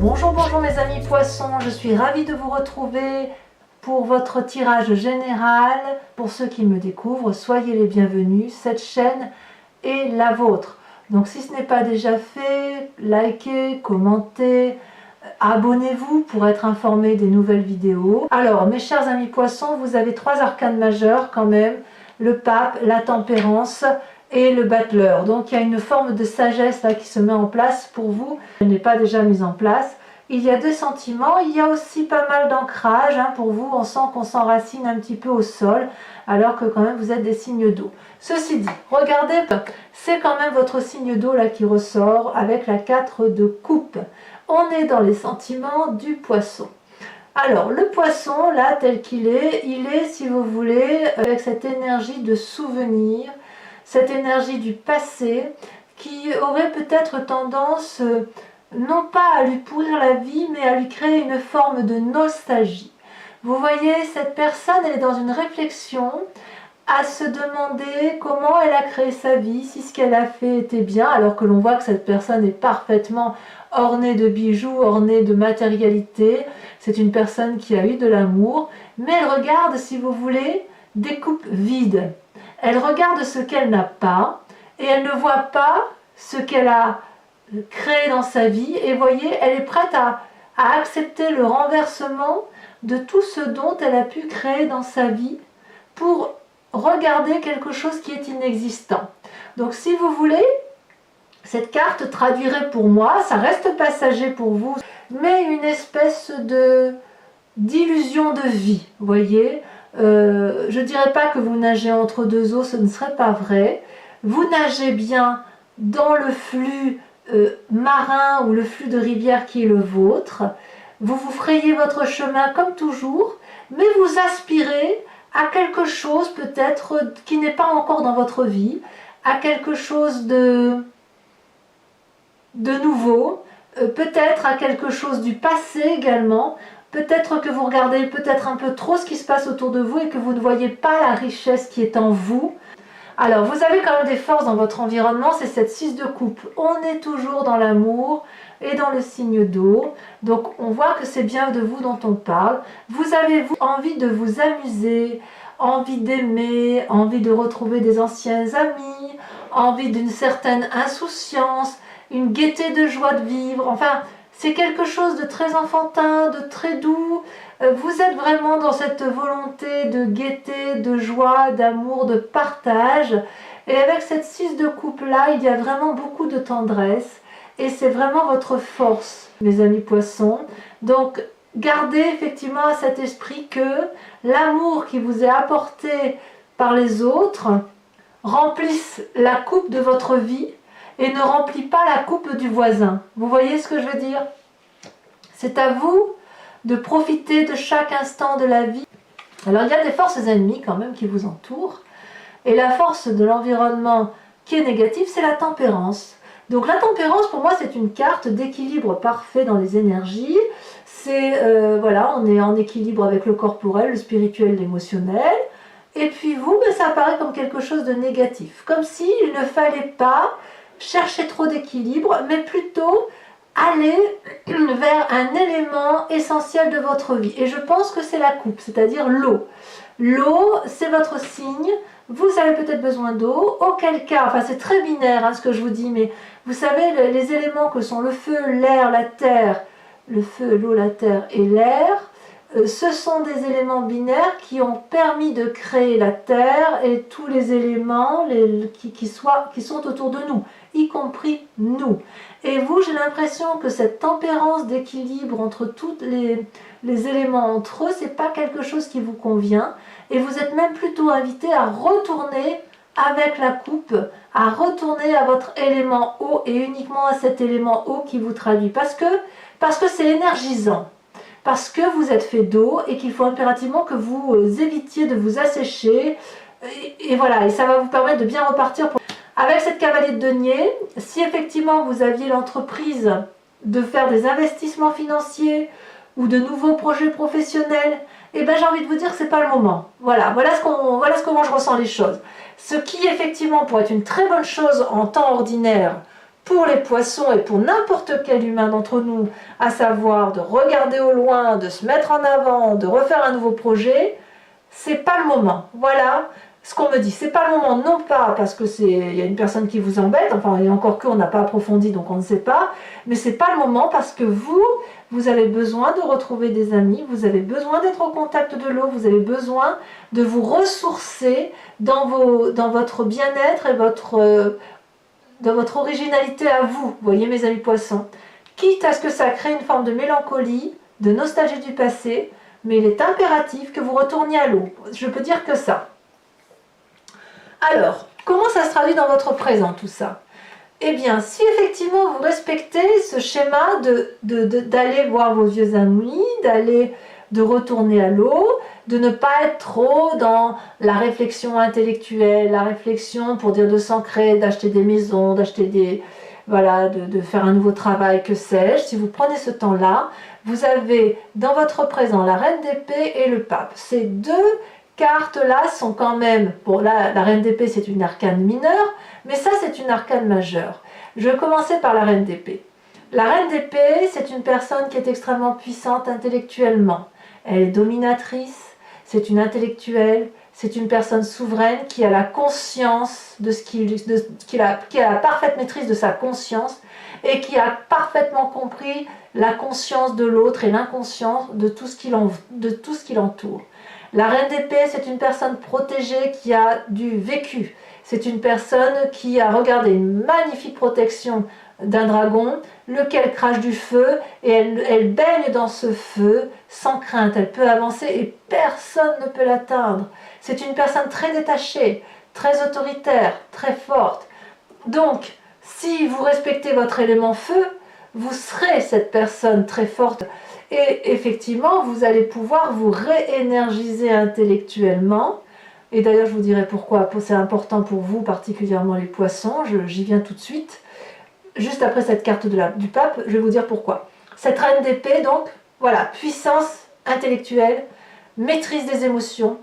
Bonjour, bonjour mes amis poissons, je suis ravie de vous retrouver pour votre tirage général. Pour ceux qui me découvrent, soyez les bienvenus, cette chaîne est la vôtre. Donc si ce n'est pas déjà fait, likez, commentez, abonnez-vous pour être informé des nouvelles vidéos. Alors mes chers amis poissons, vous avez 3 arcanes majeurs quand même, le pape, la tempérance et le battleur. Donc il y a une forme de sagesse là qui se met en place pour vous. Elle n'est pas déjà mise en place. Il y a 2 sentiments, il y a aussi pas mal d'ancrage pour vous. On sent qu'on s'enracine un petit peu au sol alors que quand même vous êtes des signes d'eau. Ceci dit, regardez, c'est quand même votre signe d'eau là qui ressort avec la 4 de coupe. On est dans les sentiments du poisson. Alors le poisson là tel qu'il est, il est si vous voulez avec cette énergie de souvenir, cette énergie du passé qui aurait peut-être tendance non pas à lui pourrir la vie mais à lui créer une forme de nostalgie. Vous voyez, cette personne elle est dans une réflexion à se demander comment elle a créé sa vie, si ce qu'elle a fait était bien, alors que l'on voit que cette personne est parfaitement ornée de bijoux, ornée de matérialité. C'est une personne qui a eu de l'amour, mais elle regarde, si vous voulez, des coupes vides. Elle regarde ce qu'elle n'a pas et elle ne voit pas ce qu'elle a créé dans sa vie. Et voyez, elle est prête à accepter le renversement de tout ce dont elle a pu créer dans sa vie pour regarder quelque chose qui est inexistant. Donc si vous voulez, cette carte traduirait pour moi, ça reste passager pour vous, mais une espèce d'illusion de vie, vous voyez. Je ne dirais pas que vous nagez entre deux eaux, ce ne serait pas vrai. Vous nagez bien dans le flux marin ou le flux de rivière qui est le vôtre. Vous vous frayez votre chemin comme toujours, mais vous aspirez à quelque chose peut-être qui n'est pas encore dans votre vie, à quelque chose de nouveau, peut-être à quelque chose du passé également. Peut-être que vous regardez peut-être un peu trop ce qui se passe autour de vous et que vous ne voyez pas la richesse qui est en vous. Alors, vous avez quand même des forces dans votre environnement, c'est cette 6 de coupe. On est toujours dans l'amour et dans le signe d'eau. Donc, on voit que c'est bien de vous dont on parle. Vous avez envie de vous amuser, envie d'aimer, envie de retrouver des anciens amis, envie d'une certaine insouciance, une gaieté de joie de vivre. Enfin, c'est quelque chose de très enfantin, de très doux. Vous êtes vraiment dans cette volonté de gaieté, de joie, d'amour, de partage. Et avec cette 6 de coupe là, il y a vraiment beaucoup de tendresse. Et c'est vraiment votre force, mes amis poissons. Donc, gardez effectivement à cet esprit que l'amour qui vous est apporté par les autres remplisse la coupe de votre vie et ne remplit pas la coupe du voisin. Vous voyez ce que je veux dire? C'est à vous de profiter de chaque instant de la vie. Alors il y a des forces ennemies quand même qui vous entourent. Et la force de l'environnement qui est négative, c'est la tempérance. Donc la tempérance pour moi c'est une carte d'équilibre parfait dans les énergies. C'est voilà, on est en équilibre avec le corporel, le spirituel, l'émotionnel. Et puis vous, ça apparaît comme quelque chose de négatif. Comme s'il ne fallait pas chercher trop d'équilibre, mais plutôt aller vers un élément essentiel de votre vie. Et je pense que c'est la coupe, c'est-à-dire l'eau. L'eau, c'est votre signe. Vous avez peut-être besoin d'eau, auquel cas, enfin c'est très binaire ce que je vous dis, mais vous savez, les éléments que sont le feu, l'air, la terre, le feu, l'eau, la terre et l'air, ce sont des éléments binaires qui ont permis de créer la terre et tous les éléments qui sont autour de nous, y compris nous. Et vous, j'ai l'impression que cette tempérance d'équilibre entre tous les éléments entre eux, c'est pas quelque chose qui vous convient. Et vous êtes même plutôt invité à retourner avec la coupe, à retourner à votre élément eau et uniquement à cet élément eau qui vous traduit. Parce que c'est énergisant. Parce que vous êtes fait d'eau et qu'il faut impérativement que vous évitiez de vous assécher. Et voilà, et ça va vous permettre de bien repartir. Avec cette cavalier de denier, si effectivement vous aviez l'entreprise de faire des investissements financiers ou de nouveaux projets professionnels, eh ben j'ai envie de vous dire que ce n'est pas le moment. Voilà comment je ressens les choses. Ce qui effectivement pourrait être une très bonne chose en temps ordinaire pour les poissons et pour n'importe quel humain d'entre nous, à savoir de regarder au loin, de se mettre en avant, de refaire un nouveau projet, c'est pas le moment. Voilà ce qu'on me dit. C'est pas le moment, non pas parce que il y a une personne qui vous embête, enfin, et encore que on n'a pas approfondi, donc on ne sait pas, mais c'est pas le moment parce que vous avez besoin de retrouver des amis, vous avez besoin d'être au contact de l'eau, vous avez besoin de vous ressourcer dans votre bien-être et dans votre originalité à vous. Vous voyez, mes amis poissons, quitte à ce que ça crée une forme de mélancolie, de nostalgie du passé, mais il est impératif que vous retourniez à l'eau. Je peux dire que ça. Alors, comment ça se traduit dans votre présent tout ça? Eh bien, si effectivement vous respectez ce schéma d'aller voir vos vieux amis, de retourner à l'eau, de ne pas être trop dans la réflexion intellectuelle, la réflexion pour dire de s'ancrer, d'acheter des maisons, voilà, de faire un nouveau travail, que sais-je. Si vous prenez ce temps-là, vous avez dans votre présent la reine d'épée et le pape. Ces deux cartes-là sont quand même, bon là, la reine d'épée c'est une arcane mineure, mais ça c'est une arcane majeure. Je vais commencer par la reine d'épée. La reine d'épée, c'est une personne qui est extrêmement puissante intellectuellement. Elle est dominatrice, c'est une intellectuelle, c'est une personne souveraine qui a la conscience qui a la parfaite maîtrise de sa conscience et qui a parfaitement compris la conscience de l'autre et l'inconscience de tout ce qui l'entoure. La reine d'épée, c'est une personne protégée qui a du vécu. C'est une personne qui a regardé une magnifique protection d'un dragon, lequel crache du feu, et elle baigne dans ce feu sans crainte. Elle peut avancer et personne ne peut l'atteindre. C'est une personne très détachée, très autoritaire, très forte. Donc, si vous respectez votre élément feu, vous serez cette personne très forte. Et effectivement, vous allez pouvoir vous réénergiser intellectuellement. Et d'ailleurs, je vous dirai pourquoi c'est important pour vous, particulièrement les poissons. J'y viens tout de suite. Juste après cette carte du pape, je vais vous dire pourquoi. Cette reine d'épée, donc, voilà, puissance intellectuelle, maîtrise des émotions,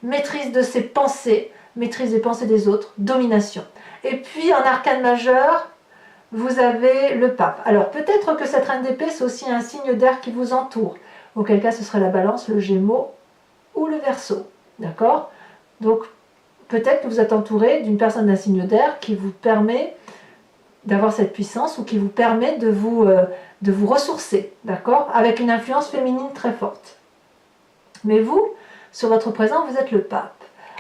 maîtrise de ses pensées, maîtrise des pensées des autres, domination. Et puis, en arcane majeur, vous avez le pape. Alors, peut-être que cette reine d'épée, c'est aussi un signe d'air qui vous entoure. Auquel cas, ce serait la balance, le gémeau ou le verseau. D'accord? Donc, peut-être que vous êtes entouré d'une personne d'un signe d'air qui vous permet d'avoir cette puissance ou qui vous permet de vous ressourcer, d'accord? Avec une influence féminine très forte. Mais vous, sur votre présent, vous êtes le pape.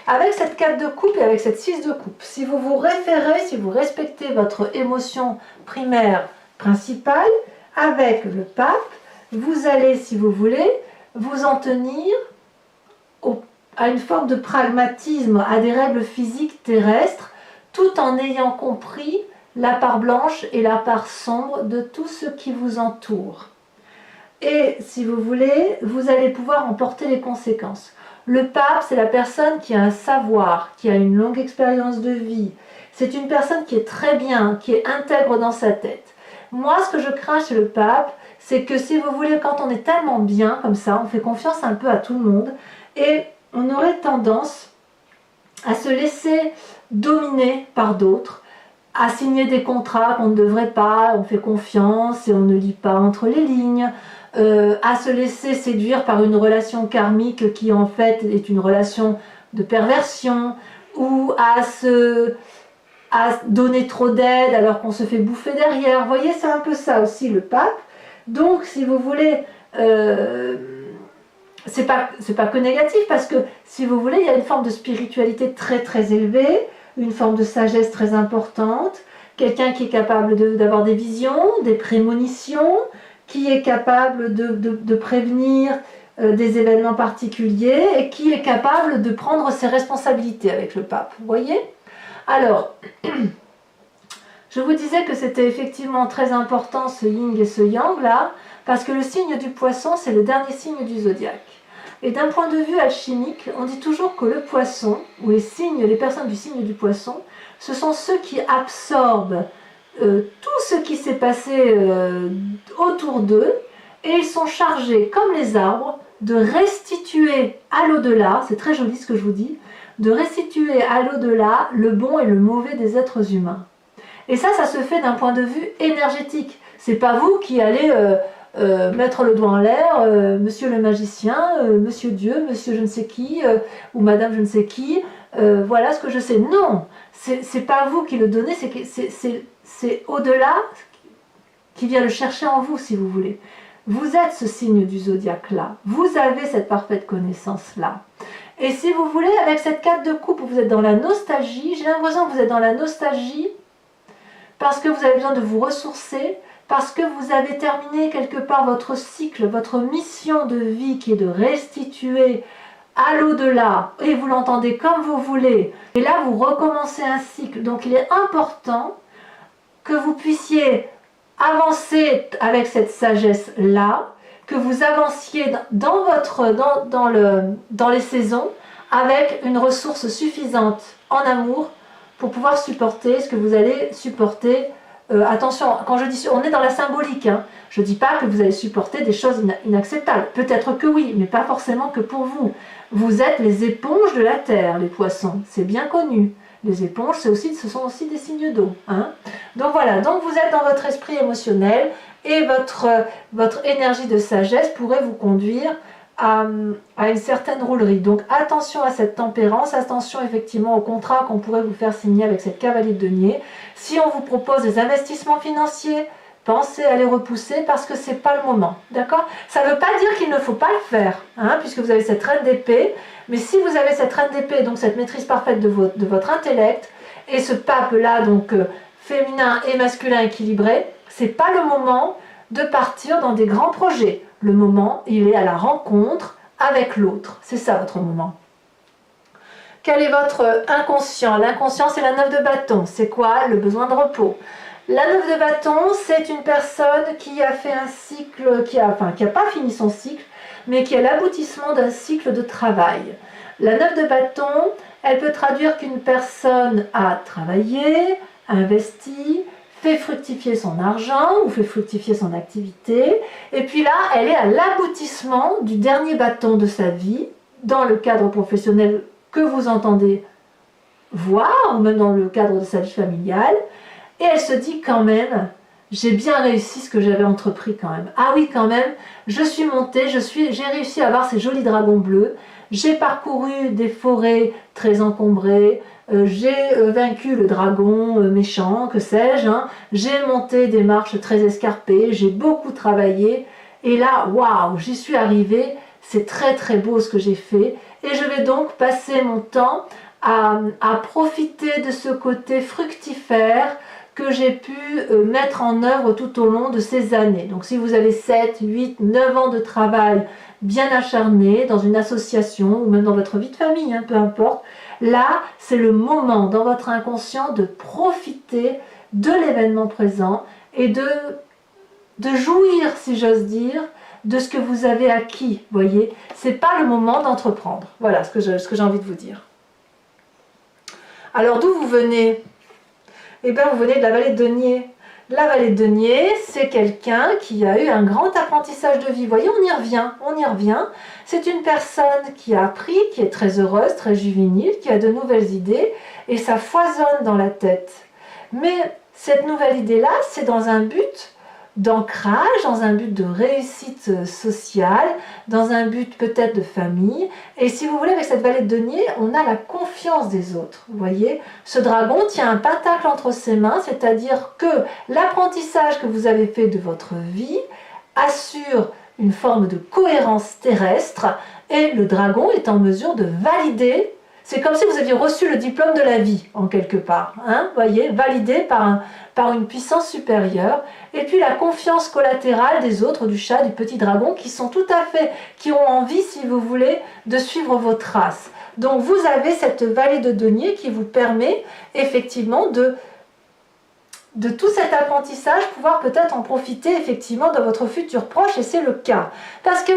Avec cette 4 de coupe et avec cette 6 de coupe, si vous vous référez, si vous respectez votre émotion primaire principale, avec le pape, vous allez, si vous voulez, vous en tenir à une forme de pragmatisme, à des règles physiques terrestres, tout en ayant compris la part blanche et la part sombre de tout ce qui vous entoure. Et si vous voulez, vous allez pouvoir en porter les conséquences. Le pape, c'est la personne qui a un savoir, qui a une longue expérience de vie. C'est une personne qui est très bien, qui est intègre dans sa tête. Moi, ce que je crains chez le pape, c'est que si vous voulez, quand on est tellement bien comme ça, on fait confiance un peu à tout le monde et on aurait tendance à se laisser dominer par d'autres, à signer des contrats qu'on ne devrait pas, on fait confiance et on ne lit pas entre les lignes, à se laisser séduire par une relation karmique qui en fait est une relation de perversion, ou à donner trop d'aide alors qu'on se fait bouffer derrière. Vous voyez, c'est un peu ça aussi le pape. Donc, si vous voulez, c'est pas que négatif, parce que si vous voulez, il y a une forme de spiritualité très très élevée, une forme de sagesse très importante, quelqu'un qui est capable d'avoir des visions, des prémonitions, qui est capable de prévenir des événements particuliers et qui est capable de prendre ses responsabilités avec le pape. Vous voyez? Alors, je vous disais que c'était effectivement très important ce yin et ce yang là, parce que le signe du poisson, c'est le dernier signe du zodiaque. Et d'un point de vue alchimique, on dit toujours que le poisson, ou les personnes du signe du poisson, ce sont ceux qui absorbent tout ce qui s'est passé autour d'eux, et ils sont chargés, comme les arbres, de restituer à l'au-delà, c'est très joli ce que je vous dis, de restituer à l'au-delà le bon et le mauvais des êtres humains. Et ça se fait d'un point de vue énergétique. C'est pas vous qui allez mettre le doigt en l'air, monsieur le magicien, monsieur Dieu, monsieur je ne sais qui, ou madame je ne sais qui, voilà ce que je sais. Non, c'est pas vous qui le donnez, c'est au-delà qui vient le chercher en vous, si vous voulez. Vous êtes ce signe du zodiaque-là. Vous avez cette parfaite connaissance-là. Et si vous voulez, avec cette carte de coupe, vous êtes dans la nostalgie. J'ai l'impression que vous êtes dans la nostalgie parce que vous avez besoin de vous ressourcer, parce que vous avez terminé quelque part votre cycle, votre mission de vie qui est de restituer à l'au-delà, et vous l'entendez comme vous voulez. Et là, vous recommencez un cycle. Donc, il est important que vous puissiez avancer avec cette sagesse-là, que vous avanciez dans les saisons avec une ressource suffisante en amour pour pouvoir supporter ce que vous allez supporter. Attention, quand je dis on est dans la symbolique, hein, je ne dis pas que vous allez supporter des choses inacceptables. Peut-être que oui, mais pas forcément que pour vous. Vous êtes les éponges de la terre, les poissons, c'est bien connu. Les éponges, ce sont aussi des signes d'eau. Hein. Donc voilà, donc vous êtes dans votre esprit émotionnel et votre énergie de sagesse pourrait vous conduire à une certaine roulerie. Donc attention à cette tempérance, attention effectivement au contrat qu'on pourrait vous faire signer avec cette cavalier de denier. Si on vous propose des investissements financiers, pensez à les repousser parce que ce n'est pas le moment. D'accord? Ça ne veut pas dire qu'il ne faut pas le faire, hein, puisque vous avez cette reine d'épée. Mais si vous avez cette reine d'épée, donc cette maîtrise parfaite de votre intellect, et ce pape-là, donc féminin et masculin équilibré, c'est pas le moment de partir dans des grands projets. Le moment, il est à la rencontre avec l'autre. C'est ça votre moment. Quel est votre inconscient? L'inconscient, c'est la 9 de bâton. C'est quoi? Le besoin de repos. La 9 de bâton, c'est une personne qui a fait un cycle, qui a pas fini son cycle, mais qui est l'aboutissement d'un cycle de travail. La 9 de bâton, elle peut traduire qu'une personne a travaillé, investi, fait fructifier son argent ou fait fructifier son activité. Et puis là, elle est à l'aboutissement du dernier bâton de sa vie, dans le cadre professionnel que vous entendez voir, ou même dans le cadre de sa vie familiale. Et elle se dit quand même, j'ai bien réussi ce que j'avais entrepris quand même. Ah oui, quand même, je suis montée, j'ai réussi à avoir ces jolis dragons bleus. J'ai parcouru des forêts très encombrées, j'ai vaincu le dragon méchant, que sais-je, hein. J'ai monté des marches très escarpées, j'ai beaucoup travaillé, et là, waouh, j'y suis arrivée, c'est très très beau ce que j'ai fait, et je vais donc passer mon temps à profiter de ce côté fructifère que j'ai pu mettre en œuvre tout au long de ces années. Donc si vous avez 7, 8, 9 ans de travail bien acharné dans une association ou même dans votre vie de famille, hein, peu importe, là c'est le moment dans votre inconscient de profiter de l'événement présent et de jouir, si j'ose dire, de ce que vous avez acquis. Voyez, c'est pas le moment d'entreprendre. Voilà ce que j'ai envie de vous dire. Alors d'où vous venez? Eh bien, vous venez de la vallée de denier. La vallée de denier, c'est quelqu'un qui a eu un grand apprentissage de vie. Vous voyez, on y revient. C'est une personne qui a appris, qui est très heureuse, très juvénile, qui a de nouvelles idées, et ça foisonne dans la tête. Mais cette nouvelle idée-là, c'est dans un but d'ancrage, dans un but de réussite sociale, dans un but peut-être de famille. Et si vous voulez, avec cette vallée de denier, on a la confiance des autres. Vous voyez, ce dragon tient un pentacle entre ses mains, c'est-à-dire que l'apprentissage que vous avez fait de votre vie assure une forme de cohérence terrestre et le dragon est en mesure de valider. C'est comme si vous aviez reçu le diplôme de la vie, en quelque part. Hein, voyez, validé par une puissance supérieure. Et puis la confiance collatérale des autres, du chat, du petit dragon, qui ont envie, si vous voulez, de suivre vos traces. Donc vous avez cette vallée de denier qui vous permet, effectivement, de tout cet apprentissage, pouvoir peut-être en profiter, effectivement, dans votre futur proche, et c'est le cas. Parce que,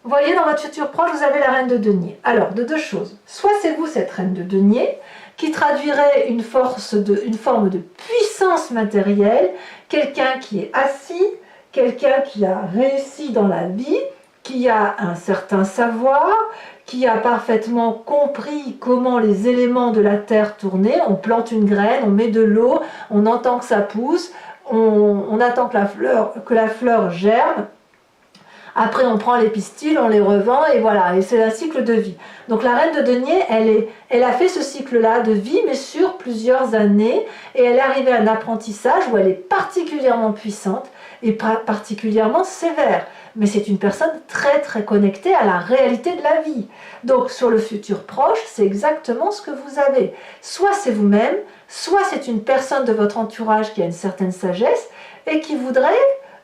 vous voyez, dans votre futur proche, vous avez la reine de denier. Alors, de deux choses. Soit c'est vous, cette reine de denier, qui traduirait une forme de puissance matérielle, quelqu'un qui est assis, quelqu'un qui a réussi dans la vie, qui a un certain savoir, qui a parfaitement compris comment les éléments de la terre tournaient. On plante une graine, on met de l'eau, on entend que ça pousse, on attend que la fleur germe. Après, on prend les pistils, on les revend, et voilà, et c'est un cycle de vie. Donc la reine de denier, elle a fait ce cycle-là de vie, mais sur plusieurs années, et elle est arrivée à un apprentissage où elle est particulièrement puissante et particulièrement sévère. Mais c'est une personne très très connectée à la réalité de la vie. Donc sur le futur proche, c'est exactement ce que vous avez. Soit c'est vous-même, soit c'est une personne de votre entourage qui a une certaine sagesse et qui voudrait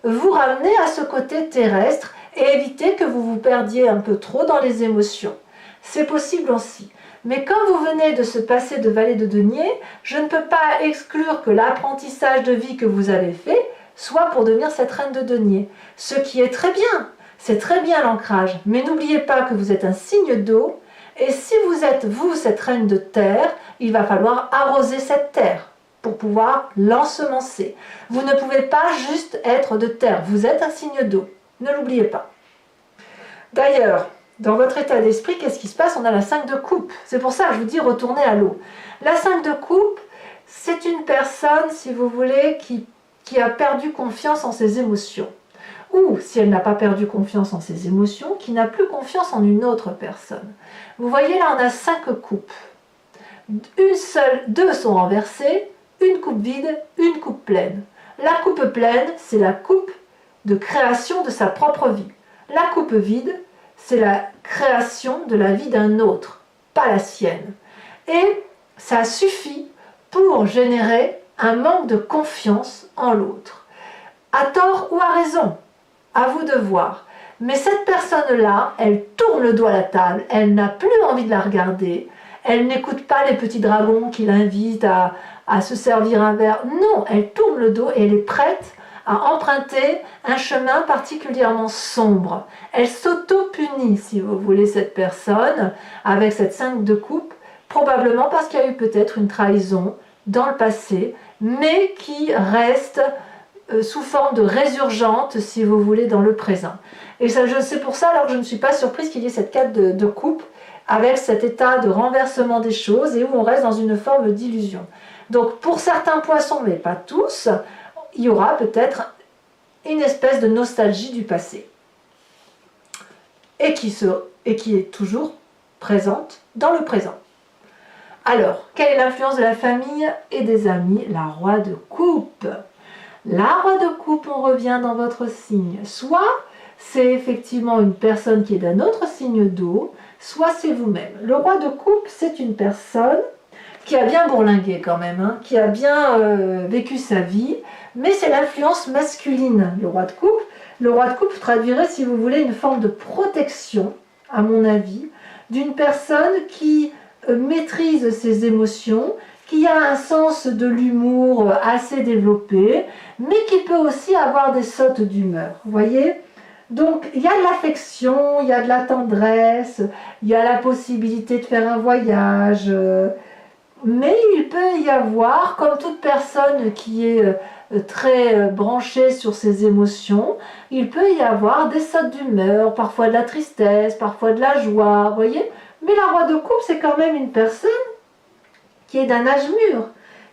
vous ramener à ce côté terrestre et éviter que vous vous perdiez un peu trop dans les émotions. C'est possible aussi. Mais quand vous venez de se passer de valet de denier, je ne peux pas exclure que l'apprentissage de vie que vous avez fait soit pour devenir cette reine de denier. Ce qui est très bien, c'est très bien l'ancrage. Mais n'oubliez pas que vous êtes un signe d'eau, et si vous êtes, vous, cette reine de terre, il va falloir arroser cette terre pour pouvoir l'ensemencer. Vous ne pouvez pas juste être de terre, vous êtes un signe d'eau. Ne l'oubliez pas. D'ailleurs, dans votre état d'esprit, qu'est-ce qui se passe? On a la 5 de coupe. C'est pour ça que je vous dis retournez à l'eau. La 5 de coupe, c'est une personne, si vous voulez, qui a perdu confiance en ses émotions. Ou, si elle n'a pas perdu confiance en ses émotions, qui n'a plus confiance en une autre personne. Vous voyez, là, on a 5 coupes. Deux sont renversées, une coupe vide, une coupe pleine. La coupe pleine, c'est la coupe de création de sa propre vie. La coupe vide, c'est la création de la vie d'un autre, pas la sienne. Et ça suffit pour générer un manque de confiance en l'autre. À tort ou à raison, à vous de voir. Mais cette personne-là, elle tourne le dos à la table, elle n'a plus envie de la regarder, elle n'écoute pas les petits dragons qui l'invitent à se servir un verre. Non, elle tourne le dos et elle est prête à emprunter un chemin particulièrement sombre. Elle s'auto-punit, si vous voulez, cette personne, avec cette 5 de coupe, probablement parce qu'il y a eu peut-être une trahison dans le passé, mais qui reste sous forme de résurgente, si vous voulez, dans le présent. Et c'est pour ça alors que je ne suis pas surprise qu'il y ait cette 4 de coupe, avec cet état de renversement des choses et où on reste dans une forme d'illusion. Donc pour certains poissons, mais pas tous, il y aura peut-être une espèce de nostalgie du passé et qui est toujours présente dans le présent. Alors, quelle est l'influence de la famille et des amis? La roi de coupe. La roi de coupe, on revient dans votre signe. Soit c'est effectivement une personne qui est d'un autre signe d'eau, soit c'est vous-même. Le roi de coupe, c'est une personne qui a bien bourlingué quand même, hein, qui a bien vécu sa vie, mais c'est l'influence masculine, le roi de coupe. Le roi de coupe traduirait, si vous voulez, une forme de protection, à mon avis, d'une personne qui maîtrise ses émotions, qui a un sens de l'humour assez développé, mais qui peut aussi avoir des sautes d'humeur, vous voyez? Donc il y a de l'affection, il y a de la tendresse, il y a la possibilité de faire un voyage, mais il peut y avoir, comme toute personne qui est très branchée sur ses émotions, il peut y avoir des sautes d'humeur, parfois de la tristesse, parfois de la joie, vous voyez? Mais la roi de coupe, c'est quand même une personne qui est d'un âge mûr,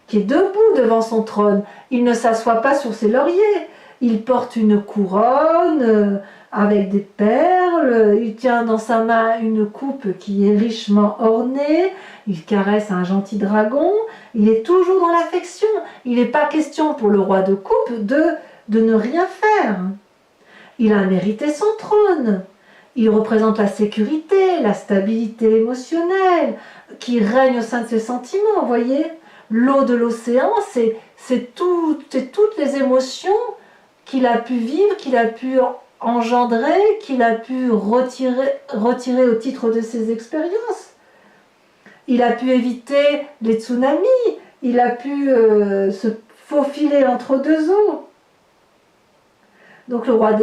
qui est debout devant son trône. Il ne s'assoit pas sur ses lauriers. Il porte une couronne avec des perles. Il tient dans sa main une coupe qui est richement ornée. Il caresse un gentil dragon. Il est toujours dans l'affection. Il n'est pas question pour le roi de coupe de ne rien faire. Il a mérité son trône. Il représente la sécurité, la stabilité émotionnelle qui règne au sein de ses sentiments, vous voyez. L'eau de l'océan, c'est toutes les émotions qu'il a pu vivre, qu'il a pu engendrer, qu'il a pu retirer au titre de ses expériences. Il a pu éviter les tsunamis, il a pu se faufiler entre deux eaux. Donc le roi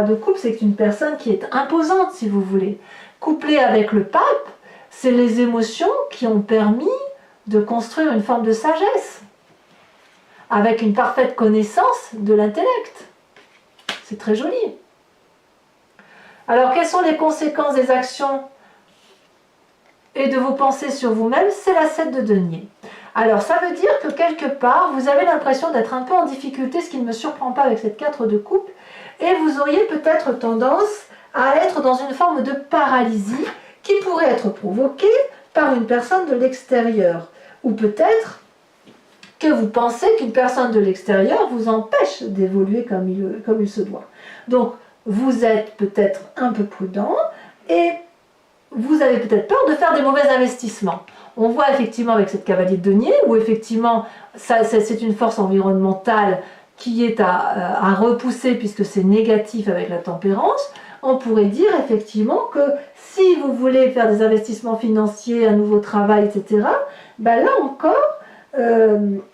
de coupe, c'est une personne qui est imposante, si vous voulez. Couplé avec le pape, c'est les émotions qui ont permis de construire une forme de sagesse, avec une parfaite connaissance de l'intellect. C'est très joli. Alors, quelles sont les conséquences des actions et de vos pensées sur vous-même, c'est la 7 de denier. Alors ça veut dire que quelque part, vous avez l'impression d'être un peu en difficulté, ce qui ne me surprend pas avec cette 4 de coupe, et vous auriez peut-être tendance à être dans une forme de paralysie qui pourrait être provoquée par une personne de l'extérieur. Ou peut-être que vous pensez qu'une personne de l'extérieur vous empêche d'évoluer comme il se doit. Donc, vous êtes peut-être un peu prudent et vous avez peut-être peur de faire des mauvais investissements. On voit effectivement avec cette cavalier de denier, où effectivement, c'est une force environnementale qui est à repousser puisque c'est négatif avec la tempérance. On pourrait dire effectivement que si vous voulez faire des investissements financiers, un nouveau travail, etc., ben là encore,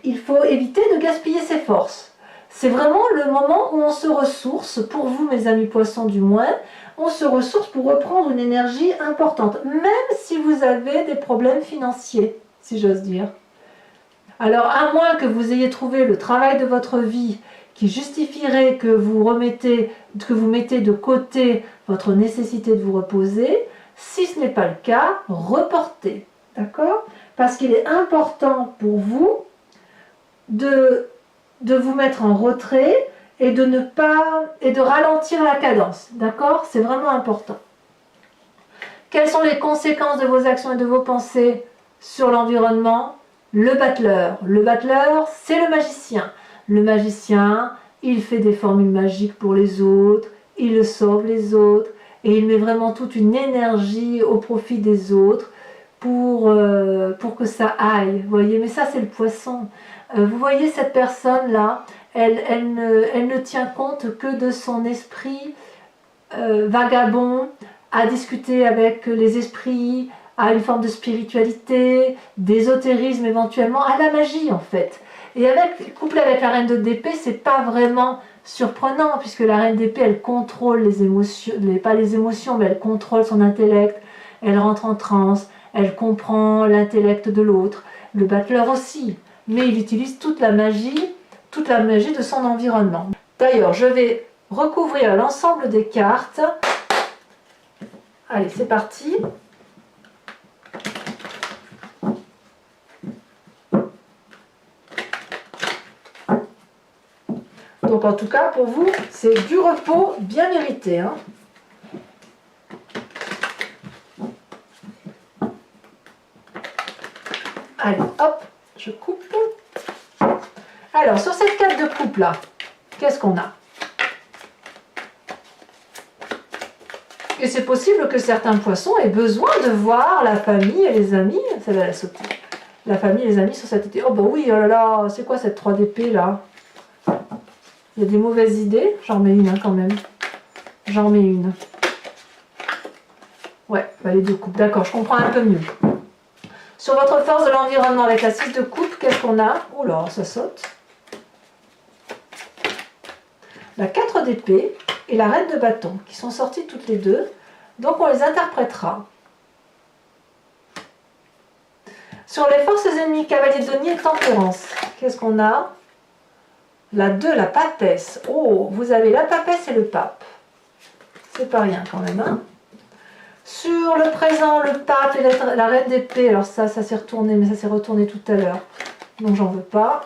il faut éviter de gaspiller ses forces. C'est vraiment le moment où on se ressource, pour vous mes amis poissons du moins, on se ressource pour reprendre une énergie importante, même si vous avez des problèmes financiers, si j'ose dire. Alors à moins que vous ayez trouvé le travail de votre vie qui justifierait que vous mettez de côté votre nécessité de vous reposer, si ce n'est pas le cas, reportez, d'accord? Parce qu'il est important pour vous de vous mettre en retrait et de ralentir la cadence, d'accord? C'est vraiment important. Quelles sont les conséquences de vos actions et de vos pensées sur l'environnement? Le battleur. Le battleur, c'est le magicien. Le magicien, il fait des formules magiques pour les autres, il sauve les autres, et il met vraiment toute une énergie au profit des autres pour que ça aille. Vous voyez, mais ça, c'est le poisson. Vous voyez cette personne-là, elle ne tient compte que de son esprit vagabond, à discuter avec les esprits, à une forme de spiritualité, d'ésotérisme éventuellement, à la magie en fait. Et couplé avec la reine d'épée, c'est pas vraiment surprenant, puisque la reine d'épée, elle contrôle les émotions, pas les émotions, mais elle contrôle son intellect, elle rentre en transe, elle comprend l'intellect de l'autre, le battleur aussi, mais il utilise toute la magie de son environnement. D'ailleurs, je vais recouvrir l'ensemble des cartes. Allez, c'est parti. Donc en tout cas, pour vous, c'est du repos bien mérité, hein. Allez, hop, je coupe. Alors, sur cette carte de coupe là, qu'est-ce qu'on a? Et c'est possible que certains poissons aient besoin de voir la famille et les amis, ça va la sauter. La famille et les amis sur cette été. Oh bah oui, oh là là, c'est quoi cette 3 d'épée là? Il y a des mauvaises idées, j'en mets une hein, quand même. J'en mets une. Ouais, bah les 2 coupes, d'accord, je comprends un peu mieux. Sur votre force de l'environnement avec la 6 de coupe, qu'est-ce qu'on a? Oh là, ça saute. La 4 d'épée et la reine de bâton, qui sont sorties toutes les deux. Donc on les interprétera. Sur les forces ennemies, cavalier de denier et tempérance, qu'est-ce qu'on a? La 2, la papesse. Oh, vous avez la papesse et le pape. C'est pas rien quand même, hein? Sur le présent, le pape et la reine d'épée. Alors ça s'est retourné, mais ça s'est retourné tout à l'heure. Donc j'en veux pas.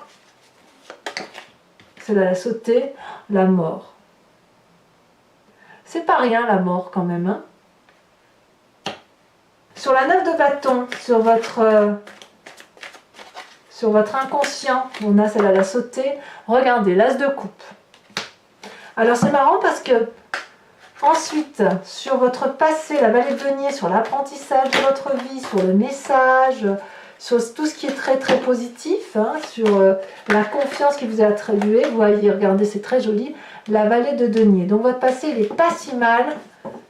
Celle-là, elle a sauté. La mort. C'est pas rien la mort quand même, hein? Sur la 9 de bâton, sur votre inconscient, on a celle-là, la sauté. Regardez, l'as de coupe. Alors c'est marrant parce que ensuite, sur votre passé, la vallée de denier, sur l'apprentissage de votre vie, sur le message, sur tout ce qui est très très positif, hein, sur la confiance qui vous est attribuée, vous voyez, regardez, c'est très joli, la vallée de denier. Donc votre passé, il n'est pas si mal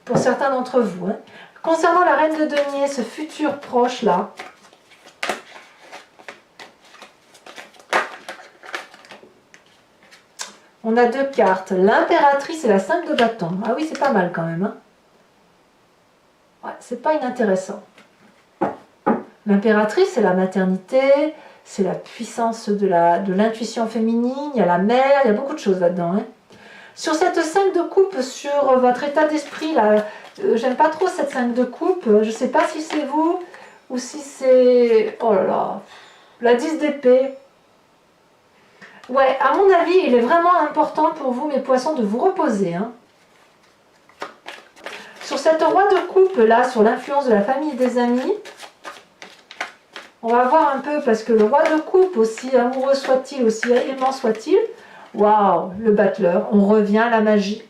pour certains d'entre vous, hein. Concernant la reine de denier, ce futur proche là, on a 2 cartes, l'impératrice et la 5 de bâton. Ah oui, c'est pas mal quand même, hein. Ouais, c'est pas inintéressant. L'impératrice, c'est la maternité, c'est la puissance de l'intuition féminine, il y a la mère, il y a beaucoup de choses là-dedans, hein. Sur cette 5 de coupe, sur votre état d'esprit, là, j'aime pas trop cette 5 de coupe, je sais pas si c'est vous, ou si c'est... Oh là là, la 10 d'épée. Ouais, à mon avis, il est vraiment important pour vous, mes poissons, de vous reposer. Hein. Sur cette roi de coupe, là, sur l'influence de la famille et des amis, on va voir un peu, parce que le roi de coupe, aussi amoureux soit-il, aussi aimant soit-il, waouh, le battleur, on revient à la magie.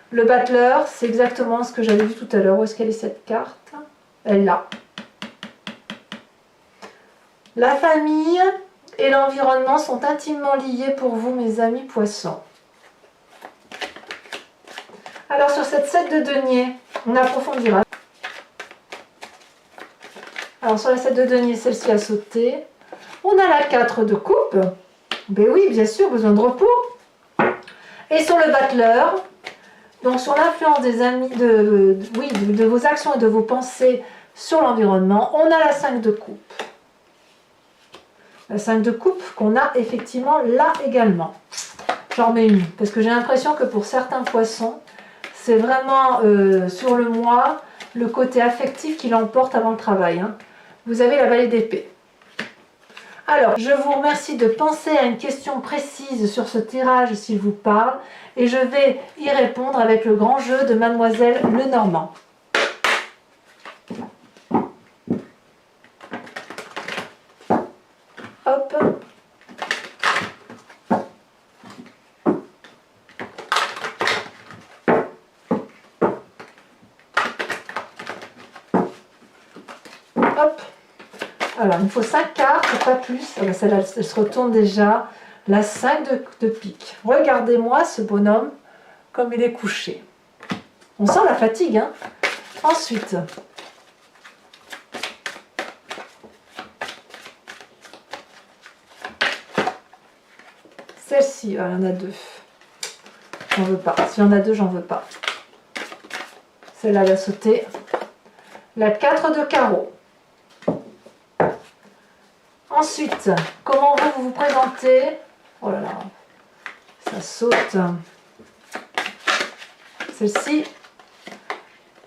Le battleur, c'est exactement ce que j'avais vu tout à l'heure. Où est-ce qu'elle est cette carte? Elle là. La famille et l'environnement sont intimement liés pour vous, mes amis poissons. Alors sur cette 7 de denier, on approfondira. Alors sur la 7 de denier, celle-ci a sauté. On a la 4 de coupe. Ben oui, bien sûr, besoin de repos. Et sur le battleur, donc sur l'influence des amis, de vos actions et de vos pensées sur l'environnement, on a la 5 de coupe. La 5 de coupe qu'on a effectivement là également. J'en mets une, parce que j'ai l'impression que pour certains poissons, c'est vraiment sur le moi, le côté affectif qui l'emporte avant le travail. Hein. Vous avez la vallée d'épée. Alors, je vous remercie de penser à une question précise sur ce tirage s'il vous parle, et je vais y répondre avec le grand jeu de Mademoiselle Lenormand. Hop. Hop. Alors, il me faut 5 cartes, pas plus. Ah ben, celle-là, elle se retourne déjà. La 5 de pique. Regardez-moi ce bonhomme, comme il est couché. On sent la fatigue, hein. Ensuite, celle-ci, ah, il y en a 2. J'en veux pas. S'il y en a 2, j'en veux pas. Celle-là va sauter. La 4 de carreau. Ensuite, comment vous vous présentez? Oh là là, ça saute. Celle-ci.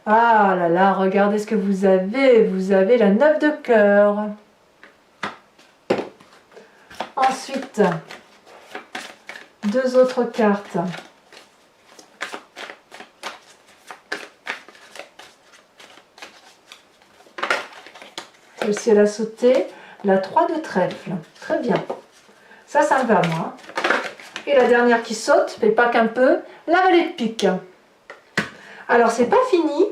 Ah là là, regardez ce que vous avez. Vous avez la 9 de cœur. Ensuite, 2 autres cartes. Celle-ci, elle a sauté. La 3 de trèfle. Très bien. Ça me va, moi. Et la dernière qui saute, mais pas qu'un peu, la vallée de pique. Alors, c'est pas fini,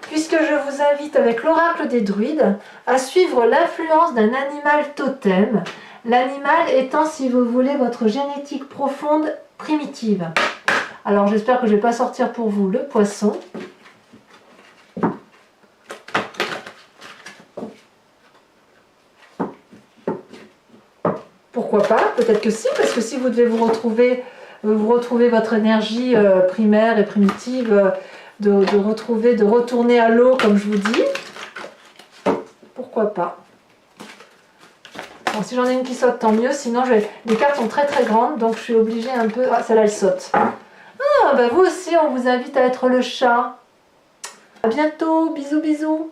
puisque je vous invite avec l'oracle des druides à suivre l'influence d'un animal totem. L'animal étant, si vous voulez, votre génétique profonde primitive. Alors, j'espère que je ne vais pas sortir pour vous le poisson. Pourquoi pas? Peut-être que si, parce que si vous devez vous retrouver votre énergie primaire et primitive, de retourner à l'eau, comme je vous dis, pourquoi pas? Bon, si j'en ai une qui saute, tant mieux, sinon les cartes sont très très grandes, donc je suis obligée un peu... Ah, celle-là, elle saute. Ah, bah vous aussi, on vous invite à être le chat. À bientôt, bisous bisous.